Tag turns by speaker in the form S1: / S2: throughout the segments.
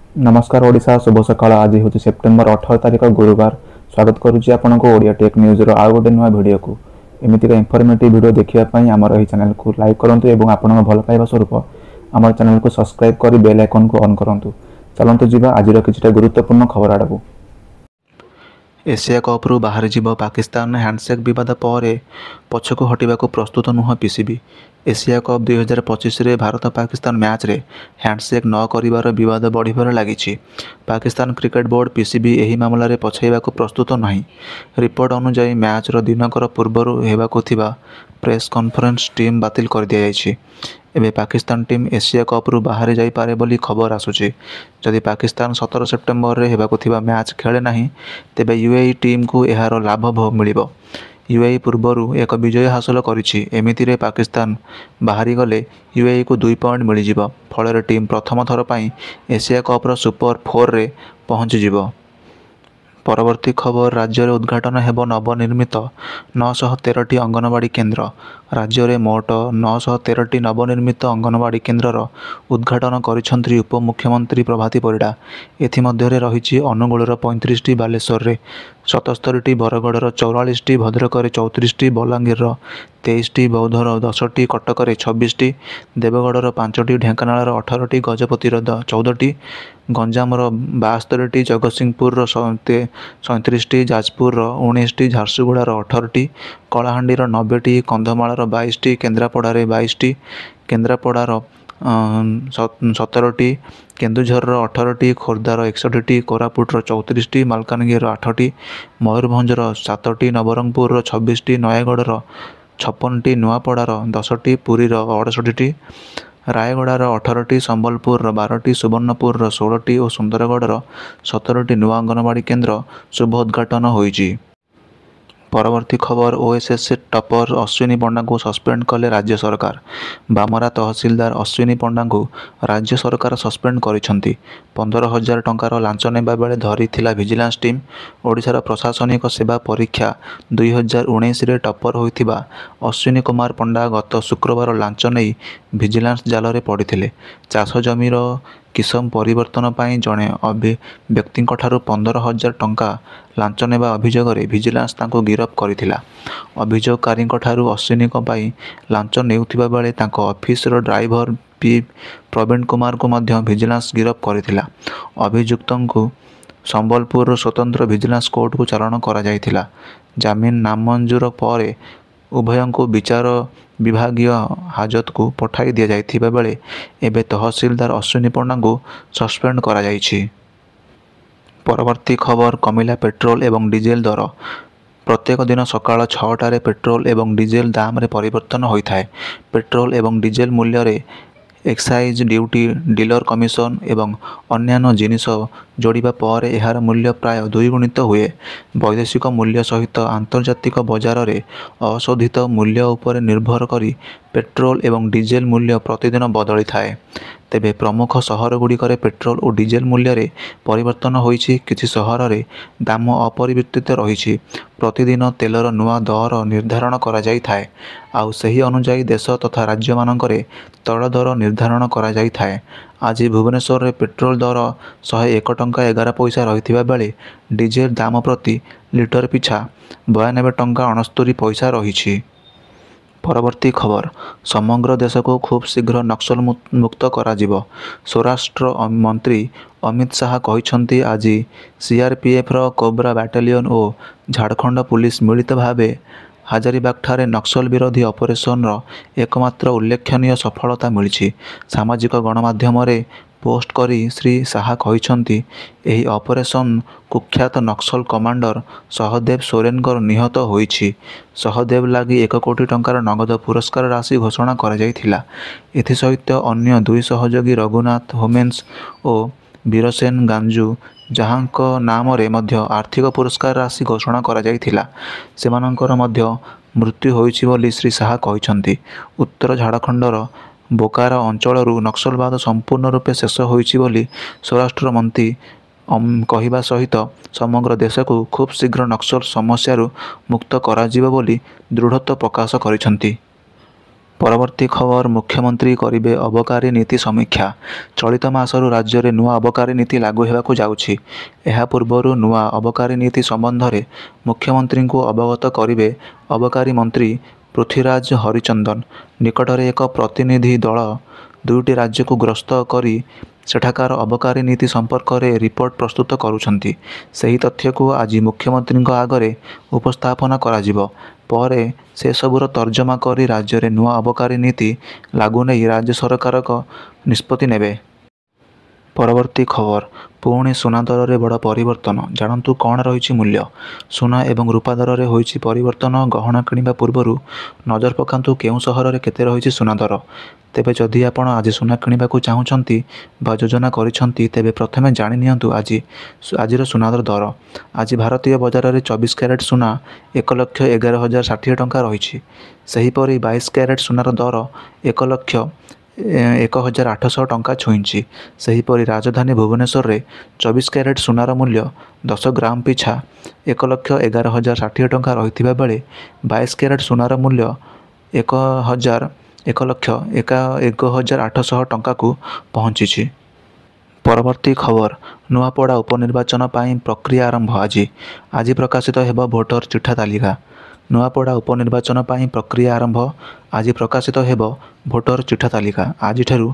S1: नमस्कार ओडिशा शुभ सकाळ। आज हूँ सेप्टेम्बर 18 तारिख गुरुवार। स्वागत करुच्ची आपन को ओडिया टेक न्यूज आउ गोटे नुआ भिडियो को। एमती इनफॉर्मेटिव वीडियो देखापी आम यह चैनल को लाइक करूँ और आपण भल पाइबा स्वरूप आम चैनल को सब्सक्राइब कर बेल आइकन को ऑन करूँ। चलतु जीवा आज किसी गुरुत्वपूर्ण खबर आड़क। एशिया कप्रु बाहरी जीव पाकिस्तान हैंडसेक विवाद पर पछकु हटिबाकु प्रस्तुत नुह पीसीबी। एशिया कप 2025 रे भारत पाकिस्तान मैच रे हैंडसेक न करिवार विवाद बढ़िबार लागिछि। पाकिस्तान क्रिकेट बोर्ड पीसीबी एही मामला रे पछाइबाकु प्रस्तुत नाही। रिपोर्ट अनुसार मैच रो दिनकर पूर्वरु हेबाकु थिबा प्रेस कॉन्फ्रेंस टीम बातिल कर दिया जायछि। एबे पाकिस्तान टीम एशिया कप्रु बाहर जाई पारे बोली खबर आसुछि। जदि पाकिस्तान 17 सेप्टेम्बर रे हेबाकु थिबा मैच खेले नाही तेबे यूएई टीम को एहार लाभ मिलिबो। यूएई पूर्वरु एक विजय हासिल करिछि। एमिति रे पाकिस्तान बाहरी गले यूएई को 2 पॉइंट मिलिजिबो। फल टीम प्रथम थर पई एशिया कप्र सुपर 4 रे पहुंची जिवो। परवर्ती खबर राज्य में उद्घाटन हेब नवनिर्मित 913टी अंगनवाड़ी केन्द्र। राज्य में मोट 913टी नवनिर्मित अंगनवाड़ी केन्द्रर उद्घाटन करिसेंति उपमुख्यमंत्री प्रभाती परिडा। एथिमध्यरे रहिछि अनुगुलर 35टी, बालेश्वर 77टी, बरगड़र 44टी, भद्रक 34टी, बलांगीर 23टी, बौद्धर 10टी, कटक 26टी, देवगड़र 5टी, ढेंकानाल 18टी, गजपतिर 14टी, गंजामर 72टी, जगतसिंहपुर 37टी, जाजपुर 19टी, झारसुगुड़ार 18टी, कलाहांडीर 90टी, कंधमालर 22टी, केन्द्रापड़ार 22टी, केन्द्रापड़ार 17टी, केन्दुझर 18टी, खोर्धार 61टी, कोरापुटर 34टी, मालकानगिर 8टी, मयूरभंजर 7टी, नवरंगपुर 26टी, नयागढ़र 56टी, नुआपड़ार 10टी, पुरीर 68टी, रायगड़ार 18टी, संबलपुर 12टी, सुवर्णपुर 16टी और सुंदरगढ़ 17टी नुआ अंगनवाड़ी केन्द्र शुभ उद्घाटन होइछि। परवर्ती खबर ओएसएस टॉपर अश्विनी पंडा को सस्पेंड कले राज्य सरकार। बामरा तहसीलदार अश्विनी पंडा को राज्य सरकार सस्पेंड करिसेंति। 15,000 टंकार लांच नेबा बेले धरिथिला विजिलेंस टीम। ओडिशार प्रशासनिक सेवा परीक्षा 2019 रे टॉपर होइथिबा अश्विनी कुमार पंडा गत शुक्रवार लांच नहीं विजिलेंस जाल रे पड़िथिले। चाष जमीर किसम परिवर्तन पाई जड़े व्यक्ति 15,000 टंका लांच नेबा अभियोग विजिलेंस तांको गिरफ करथिला। अभियोगकारी अश्विनी पाई लांच नेउथिबा बेले तांको officer driver P Praveen Kumar को मध्य विजिलेंस गिरफ करथिला। अभियुक्त को संबलपुर स्वतंत्र विजिलेंस कोर्ट को चालाण करा जायथिला। जामिन नामंजूर पर उभयों को विचार विभागीय हाजत को पठाई दिया जायथिबा बेले एबे तहसीलदार अश्विनी पंडा को सस्पेंड करा जायछि। परवर्ती खबर कमिला पेट्रोल एवं डीजेल दर। प्रत्येक दिन सकाळ 6टारे पेट्रोल एवं डीजेल दाम रे परिवर्तन होता है। पेट्रोल एवं डीजेल मूल्य रे एक्साइज ड्यूटी, डीलर कमिशन एवं अन्यान्य जिनिस जोड़िबा पर एहार मूल्य प्राय द्विगुणित हुए। वैदेशिक मूल्य सहित आंतर्जातिक बजार रे अशोधित मूल्य उपर निर्भर करी पेट्रोल एवं डीजेल मूल्य प्रतिदिन बदली थाए। तेबे प्रमुख सहर गुड़िकर पेट्रोल और डीजेल मूल्य रे परिवर्तन होइछि। किछि सहर रे दाम अपरिवर्तित रहिछि। प्रतिदिन तेलर नुआ दर निर्धारण करा जाई थाए। आउ सही अनुसार देश तथा राज्य मानकरे तैल दर निर्धारण करा जाई थाए। आज भुवनेश्वर रे पेट्रोल दर 101 टंका 11 पैसा रहिथिबा बेले डीजेल दाम प्रति लिटर पिछा 92 टंका 69 पैसा रहिछि। परवर्ती खबर समग्र देश को खूब शीघ्र नक्सल मुक्त करा जिवो। स्वराष्ट्र मंत्री अमित शाह कहिसेंति आज सीआरपीएफ रो कोब्रा बैटालियन और झारखंड पुलिस मिलित भावे हाजारीबाग ठारे नक्सल विरोधी ऑपरेशन रो एकमात्र उल्लेखनीय सफलता मिली। सामाजिक गणमाध्यम रे पोस्ट करी श्री शाह कहिसेंति एही ऑपरेशन कुख्यात नक्सल कमांडर सहदेव सोरेन निहत होइछि। सहदेव लगी 1 कोटी टंकार नगद पुरस्कार राशि घोषणा करा जायथिला। एथि सहित अन्य 2 सहयोगी रघुनाथ होमेन्स और वीरसेन गांजू जहाँक नाम रे मध्य आर्थिक पुरस्कार राशि घोषणा करा जायथिला। सेमानंकर मध्य मृत्यु होइछि बोली श्री शाह कहिसेंति। उत्तर झारखंडर बोकारा अंचलरू नक्सलवाद संपूर्ण रूपे शेष होइछि बोली स्वराष्ट्र मंत्री कहवा सहित समग्र देश को खूब शीघ्र नक्सल समस्या मुक्त करा जिवो बोली दृढ़ता प्रकाश करिसेंति। ପରବର୍ତ୍ତୀ ଖବର ମୁଖ୍ୟମନ୍ତ୍ରୀ କରିବେ ଅବକାରୀ ନୀତି ସମୀକ୍ଷା। ଚଳିତ ମାସରୁ ରାଜ୍ୟରେ ନୂଆ ଅବକାରୀ ନୀତି ଲାଗୁ ହେବାକୁ ଯାଉଛି। ଏହା ପୂର୍ବରୁ ନୂଆ ଅବକାରୀ ନୀତି ସମ୍ବନ୍ଧରେ ମୁଖ୍ୟମନ୍ତ୍ରୀଙ୍କୁ ଅବଗତ କରିବେ ଅବକାରୀ ମନ୍ତ୍ରୀ ପୃଥ୍ୱୀରାଜ ହରିଚନ୍ଦନ। ନିକଟରେ ଏକ ପ୍ରତିନିଧି ଦଳ ଦୁଇଟି ରାଜ୍ୟକୁ ଗସ୍ତ କରି ସେଠାକାର ଅବକାରୀ ନୀତି ସମ୍ପର୍କରେ ରିପୋର୍ଟ ପ୍ରସ୍ତୁତ କରୁଛନ୍ତି। ସେହି ତଥ୍ୟକୁ ଆଜି ମୁଖ୍ୟମନ୍ତ୍ରୀଙ୍କ ଆଗରେ ଉପସ୍ଥାପନ କରାଯିବ। ପରେ ସେସବୁର ତର୍ଜମା କରି ରାଜ୍ୟରେ ନୂଆ ଅବକାରୀ ନୀତି ଲାଗୁ ନେଇ ରାଜ୍ୟ ସରକାରଙ୍କ ନିଷ୍ପତ୍ତି ନେବେ। ପରବର୍ତ୍ତୀ ଖବର ପୁଣି ସୁନା ଦରରେ ବଡ଼ ପରିବର୍ତ୍ତନ, ଜାଣନ୍ତୁ କ'ଣ ରହିଛି ମୂଲ୍ୟ। ସୁନା ଏବଂ ରୂପା ଦରରେ ହୋଇଛି ପରିବର୍ତ୍ତନ। ଗହଣା କିଣିବା ପୂର୍ବରୁ ନଜର ପକାନ୍ତୁ କେଉଁ ସହରରେ କେତେ ରହିଛି ସୁନା ଦର। ତେବେ ଯଦି ଆପଣ ଆଜି ସୁନା କିଣିବାକୁ ଚାହୁଁଛନ୍ତି ବା ଯୋଜନା କରିଛନ୍ତି, ତେବେ ପ୍ରଥମେ ଜାଣି ନିଅନ୍ତୁ ଆଜିର ସୁନାର ଦର। ଆଜି ଭାରତୀୟ ବଜାରରେ 24 କ୍ୟାରେଟ୍ ସୁନା 1,11,060 ଟଙ୍କା ରହିଛି। ସେହିପରି 22 କ୍ୟାରେଟ୍ ସୁନାର ଦର 1,01,800 ଟଙ୍କା ଛୁଇଁଛି। ସେହିପରି ରାଜଧାନୀ ଭୁବନେଶ୍ୱରରେ 24 କ୍ୟାରେଟ୍ ସୁନାର ମୂଲ୍ୟ 10 ଗ୍ରାମ ପିଛା 1,11,060 ଟଙ୍କା ରହିଥିବା ବେଳେ 22 କ୍ୟାରେଟ୍ ସୁନାର ମୂଲ୍ୟ 1,01,800 ଟଙ୍କାକୁ ପହଞ୍ଚିଛି। ପରବର୍ତ୍ତୀ ଖବର ନୂଆପଡ଼ା ଉପନିର୍ବାଚନ ପାଇଁ ପ୍ରକ୍ରିୟା ଆରମ୍ଭ। ଆଜି ପ୍ରକାଶିତ ହେବ ଭୋଟର ଚିଠା ତାଲିକା। ନୂଆପଡ଼ା ଉପନିର୍ବାଚନ ପାଇଁ ପ୍ରକ୍ରିୟା ଆରମ୍ଭ। ଆଜି ପ୍ରକାଶିତ ହେବ ଭୋଟର ଚିଠା ତାଲିକା। ଆଜିଠାରୁ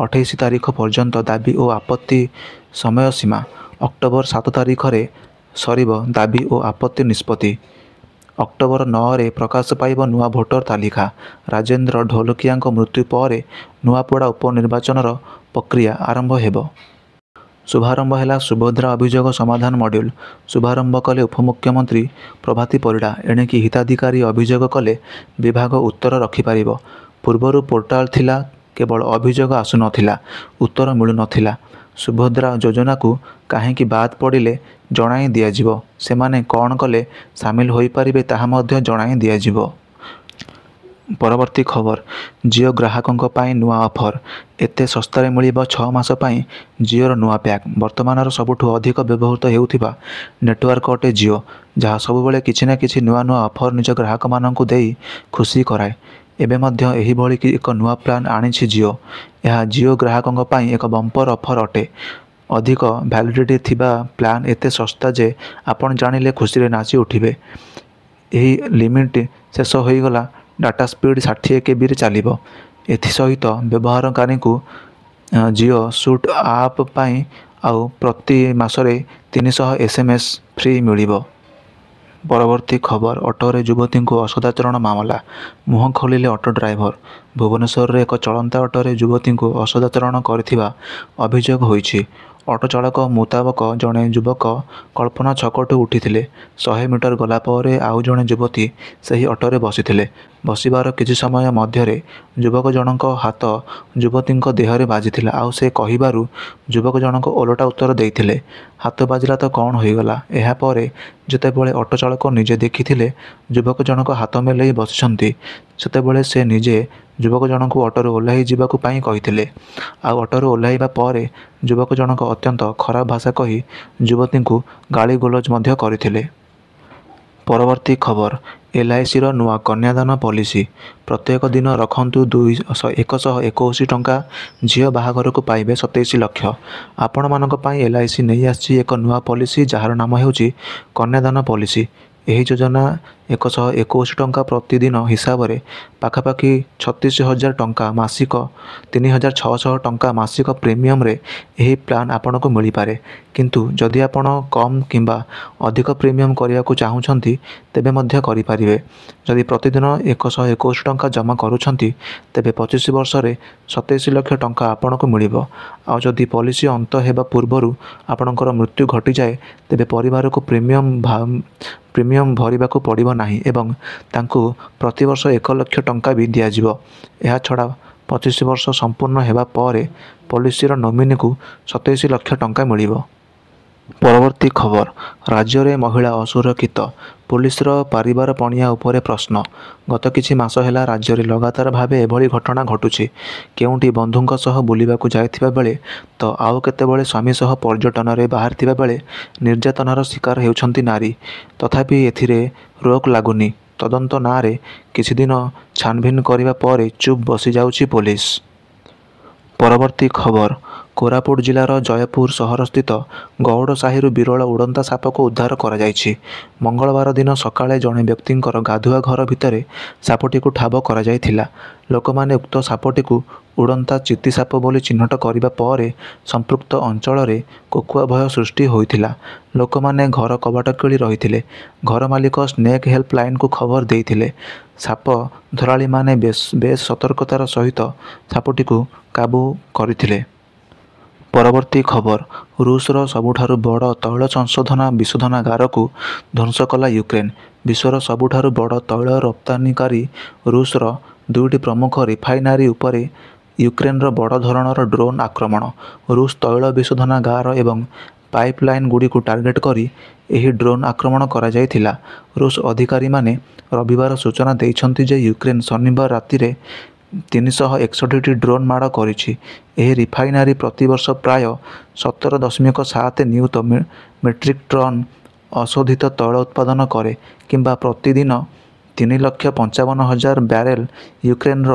S1: 28 ତାରିଖ ପର୍ଯ୍ୟନ୍ତ ଦାବି ଓ ଆପତ୍ତି ସମୟସୀମା। ଅକ୍ଟୋବର 7 ତାରିଖରେ ସରିବ ଦାବି ଓ ଆପତ୍ତି ନିଷ୍ପତ୍ତି। ଅକ୍ଟୋବର 9ରେ ପ୍ରକାଶ ପାଇବ ନୂଆ ଭୋଟର ତାଲିକା। ରାଜେନ୍ଦ୍ର ଢୋଲକିଆଙ୍କ ମୃତ୍ୟୁ ପରେ ନୂଆପଡ଼ା ଉପନିର୍ବାଚନର ପ୍ରକ୍ରିୟା ଆରମ୍ଭ ହେବ। ଶୁଭାରମ୍ଭ ହେଲା ସୁଭଦ୍ରା ଅଭିଯୋଗ ସମାଧାନ ମଡ୍ୟୁଲ। ଶୁଭାରମ୍ଭ କଲେ ଉପମୁଖ୍ୟମନ୍ତ୍ରୀ ପ୍ରଭାତୀ ପରିଡ଼ା। ଏଣିକି ହିତାଧିକାରୀ ଅଭିଯୋଗ କଲେ ବିଭାଗ ଉତ୍ତର ରଖିପାରିବ। ପୂର୍ବରୁ ପୋର୍ଟାଲ ଥିଲା, କେବଳ ଅଭିଯୋଗ ଆସୁନଥିଲା, ଉତ୍ତର ମିଳୁନଥିଲା। ସୁଭଦ୍ରା ଯୋଜନାକୁ କାହିଁକି ବାଦ୍ ପଡ଼ିଲେ ଜଣାଇ ଦିଆଯିବ। ସେମାନେ କ'ଣ କଲେ ସାମିଲ ହୋଇପାରିବେ ତାହା ମଧ୍ୟ ଜଣାଇ ଦିଆଯିବ। ପରବର୍ତ୍ତୀ ଖବର ଜିଓ ଗ୍ରାହକଙ୍କ ପାଇଁ ନୂଆ ଅଫର। ଏତେ ଶସ୍ତାରେ ମିଳିବ 6 ମାସ ପାଇଁ ଜିଓର ନୂଆ ପ୍ୟାକ୍। ବର୍ତ୍ତମାନର ସବୁଠୁ ଅଧିକ ବ୍ୟବହୃତ ହେଉଥିବା ନେଟୱାର୍କ ଅଟେ ଜିଓ, ଯାହା ସବୁବେଳେ କିଛି ନା କିଛି ନୂଆ ନୂଆ ଅଫର ନିଜ ଗ୍ରାହକମାନଙ୍କୁ ଦେଇ ଖୁସି କରାଏ। ଏବେ ମଧ୍ୟ ଏହିଭଳି ଏକ ନୂଆ ପ୍ଲାନ୍ ଆଣିଛି ଜିଓ। ଏହା ଜିଓ ଗ୍ରାହକଙ୍କ ପାଇଁ ଏକ ବମ୍ପର ଅଫର ଅଟେ। ଅଧିକ ଭ୍ୟାଲିଡିଟି ଥିବା ପ୍ଲାନ୍ ଏତେ ଶସ୍ତା ଯେ ଆପଣ ଜାଣିଲେ ଖୁସିରେ ନାଚି ଉଠିବେ। ଏହି ଲିମିଟ୍ ଶେଷ ହୋଇଗଲା ଡାଟା ସ୍ପିଡ୍ 60 KBରେ ଚାଲିବ। ଏଥିସହିତ ବ୍ୟବହାରକାରୀଙ୍କୁ ଜିଓ ସୁଟ୍ ଆପ୍ ପାଇଁ ଆଉ ପ୍ରତି ମାସରେ 300 SMS ଫ୍ରି ମିଳିବ। ପରବର୍ତ୍ତୀ ଖବର ଅଟୋରେ ଯୁବତୀଙ୍କୁ ଅସଦାଚରଣ ମାମଲା। ମୁହଁ ଖୋଲିଲେ ଅଟୋ ଡ୍ରାଇଭର। ଭୁବନେଶ୍ୱରରେ ଏକ ଚଳନ୍ତା ଅଟୋରେ ଯୁବତୀଙ୍କୁ ଅସଦାଚରଣ କରିଥିବା ଅଭିଯୋଗ ହୋଇଛି। ଅଟୋ ଚାଳକ ମୁତାବକ ଜଣେ ଯୁବକ କଳ୍ପନା ଛକଠୁ ଉଠିଥିଲେ। 100 ମିଟର ଗଲା ପରେ ଆଉ ଜଣେ ଯୁବତୀ ସେହି ଅଟୋରେ ବସିଥିଲେ। ବସିବାର କିଛି ସମୟ ମଧ୍ୟରେ ଯୁବକ ଜଣଙ୍କ ହାତ ଯୁବତୀଙ୍କ ଦେହରେ ବାଜିଥିଲା। ଆଉ ସେ କହିବାରୁ ଯୁବକ ଜଣକ ଓଲଟା ଉତ୍ତର ଦେଇଥିଲେ, ହାତ ବାଜିଲା ତ କ'ଣ ହୋଇଗଲା। ଏହାପରେ ଯେତେବେଳେ ଅଟୋ ଚାଳକ ନିଜେ ଦେଖିଥିଲେ ଯୁବକ ଜଣକ ହାତ ମେଲେଇ ବସିଛନ୍ତି, ସେତେବେଳେ ସେ ନିଜେ ଯୁବକ ଜଣଙ୍କୁ ଅଟୋରୁ ଓହ୍ଲାଇ ଯିବାକୁ ପାଇଁ କହିଥିଲେ। ଆଉ ଅଟୋରୁ ଓହ୍ଲାଇବା ପରେ ଯୁବକ ଜଣକ ଅତ୍ୟନ୍ତ ଖରାପ ଭାଷା କହି ଯୁବତୀଙ୍କୁ ଗାଳି ଗୁଲଜ ମଧ୍ୟ କରିଥିଲେ। ପରବର୍ତ୍ତୀ ଖବର LICର ନୂଆ କନ୍ୟାଦାନ ପଲିସି। ପ୍ରତ୍ୟେକ ଦିନ ରଖନ୍ତୁ 121 ଟଙ୍କା। ଝିଅ ବାହାଘରକୁ ପାଇବେ 27 ଲକ୍ଷ। ଆପଣମାନଙ୍କ ପାଇଁ LIC ନେଇ ଆସିଛି ଏକ ନୂଆ ପଲିସି, ଯାହାର ନାମ ହେଉଛି କନ୍ୟାଦାନ ପଲିସି। ଏହି ଯୋଜନା 121 ଟଙ୍କା ପ୍ରତିଦିନ ହିସାବରେ ପାଖାପାଖି 36,000 ଟଙ୍କା ମାସିକ, 3,600 ଟଙ୍କା ମାସିକ ପ୍ରିମିୟମରେ ଏହି ପ୍ଲାନ୍ ଆପଣଙ୍କୁ ମିଳିପାରେ। କିନ୍ତୁ ଯଦି ଆପଣ କମ୍ କିମ୍ବା ଅଧିକ ପ୍ରିମିୟମ କରିବାକୁ ଚାହୁଁଛନ୍ତି, ତେବେ ମଧ୍ୟ କରିପାରିବେ। ଯଦି ପ୍ରତିଦିନ 121 ଟଙ୍କା ଜମା କରୁଛନ୍ତି, ତେବେ 25 ବର୍ଷରେ 27 ଲକ୍ଷ ଟଙ୍କା ଆପଣଙ୍କୁ ମିଳିବ। ଆଉ ଯଦି ପଲିସି ଅନ୍ତ ହେବା ପୂର୍ବରୁ ଆପଣଙ୍କର ମୃତ୍ୟୁ ଘଟିଯାଏ, ତେବେ ପରିବାରକୁ ପ୍ରିମିୟମ ଭରିବାକୁ ପଡ଼ିବ ନାହିଁ ଏବଂ ତାଙ୍କୁ ପ୍ରତିବର୍ଷ 1 ଲକ୍ଷ ଟଙ୍କା ବି ଦିଆଯିବ। ଏହାଛଡ଼ା 25 ବର୍ଷ ସମ୍ପୂର୍ଣ୍ଣ ହେବା ପରେ ପଲିସିର ନୋମିନିକୁ 27 ଲକ୍ଷ ଟଙ୍କା ମିଳିବ। ପରବର୍ତ୍ତୀ ଖବର ରାଜ୍ୟରେ ମହିଳା ଅସୁରକ୍ଷିତ, ପୁଲିସର ପାରିବାର ପଣିଆ ଉପରେ ପ୍ରଶ୍ନ। ଗତ କିଛି ମାସ ହେଲା ରାଜ୍ୟରେ ଲଗାତାର ଭାବେ ଏଭଳି ଘଟଣା ଘଟୁଛି। କେଉଁଠି ବନ୍ଧୁଙ୍କ ସହ ବୁଲିବାକୁ ଯାଇଥିବା ବେଳେ ତ ଆଉ କେତେବେଳେ ସ୍ୱାମୀ ସହ ପର୍ଯ୍ୟଟନରେ ବାହାରିଥିବା ବେଳେ ନିର୍ଯାତନାର ଶିକାର ହେଉଛନ୍ତି ନାରୀ। ତଥାପି ଏଥିରେ ରୋକ ଲାଗୁନି। ତଦନ୍ତ ନାଁରେ କିଛିଦିନ ଛାନଭିନ୍ କରିବା ପରେ ଚୁପ୍ ବସିଯାଉଛି ପୋଲିସ। ପରବର୍ତ୍ତୀ ଖବର କୋରାପୁଟ ଜିଲ୍ଲାର ଜୟପୁର ସହରସ୍ଥିତ ଗଉଡ଼ ସାହିରୁ ବିରଳ ଉଡ଼ନ୍ତା ସାପକୁ ଉଦ୍ଧାର କରାଯାଇଛି। ମଙ୍ଗଳବାର ଦିନ ସକାଳେ ଜଣେ ବ୍ୟକ୍ତିଙ୍କର ଗାଧୁଆ ଘର ଭିତରେ ସାପଟିକୁ ଠାବ କରାଯାଇଥିଲା। ଲୋକମାନେ ଉକ୍ତ ସାପଟିକୁ ଉଡ଼ନ୍ତା ଚିତିସାପ ବୋଲି ଚିହ୍ନଟ କରିବା ପରେ ସମ୍ପୃକ୍ତ ଅଞ୍ଚଳରେ କୋକୁଆ ଭୟ ସୃଷ୍ଟି ହୋଇଥିଲା। ଲୋକମାନେ ଘର କବାଟ କିଳି ରହିଥିଲେ। ଘର ମାଲିକ ସ୍ନେକ୍ ହେଲ୍ପ ଲାଇନକୁ ଖବର ଦେଇଥିଲେ। ସାପ ଧରାଳୀମାନେ ବେଶ ସତର୍କତାର ସହିତ ସାପଟିକୁ କାବୁ କରିଥିଲେ। ପରବର୍ତ୍ତୀ ଖବର ରୁଷର ସବୁଠାରୁ ବଡ଼ ତୈଳ ସଂଶୋଧନା ବିଶୋଧନାଗାରକୁ ଧ୍ୱଂସ କଲା ୟୁକ୍ରେନ। ବିଶ୍ୱର ସବୁଠାରୁ ବଡ଼ ତୈଳ ରପ୍ତାନିକାରୀ ରୁଷର ଦୁଇଟି ପ୍ରମୁଖ ରିଫାଇନାରୀ ଉପରେ ୟୁକ୍ରେନର ବଡ଼ ଧରଣର ଡ୍ରୋନ୍ ଆକ୍ରମଣ। ରୁଷ ତୈଳ ବିଶୋଧନାଗାର ଏବଂ ପାଇପଲାଇନ୍ ଗୁଡ଼ିକୁ ଟାର୍ଗେଟ କରି ଏହି ଡ୍ରୋନ୍ ଆକ୍ରମଣ କରାଯାଇଥିଲା। ରୁଷ ଅଧିକାରୀମାନେ ରବିବାର ସୂଚନା ଦେଇଛନ୍ତି ଯେ ୟୁକ୍ରେନ ଶନିବାର ରାତିରେ 361ଟି ଡ୍ରୋନ୍ ମାଡ଼ କରିଛି। ଏହି ରିଫାଇନାରୀ ପ୍ରତିବର୍ଷ ପ୍ରାୟ 17.7 ନିୟୁତ ମେଟ୍ରିକ୍ ଟନ୍ ଅଶୋଧିତ ତୈଳ ଉତ୍ପାଦନ କରେ କିମ୍ବା ପ୍ରତିଦିନ 3,55,000 ବ୍ୟାରେଲ। ୟୁକ୍ରେନର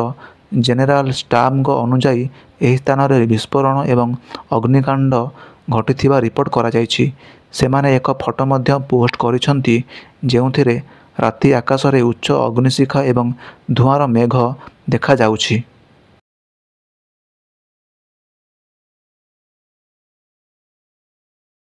S1: ଜେନେରାଲ ଷ୍ଟାବଙ୍କ ଅନୁଯାୟୀ ଏହି ସ୍ଥାନରେ ବିସ୍ଫୋରଣ ଏବଂ ଅଗ୍ନିକାଣ୍ଡ ଘଟିଥିବା ରିପୋର୍ଟ କରାଯାଇଛି। ସେମାନେ ଏକ ଫଟୋ ମଧ୍ୟ ପୋଷ୍ଟ କରିଛନ୍ତି ଯେଉଁଥିରେ ରାତି ଆକାଶରେ ଉଚ୍ଚ ଅଗ୍ନିଶିଖା ଏବଂ ଧୂଆଁର ମେଘ ଦେଖାଯାଉଛି।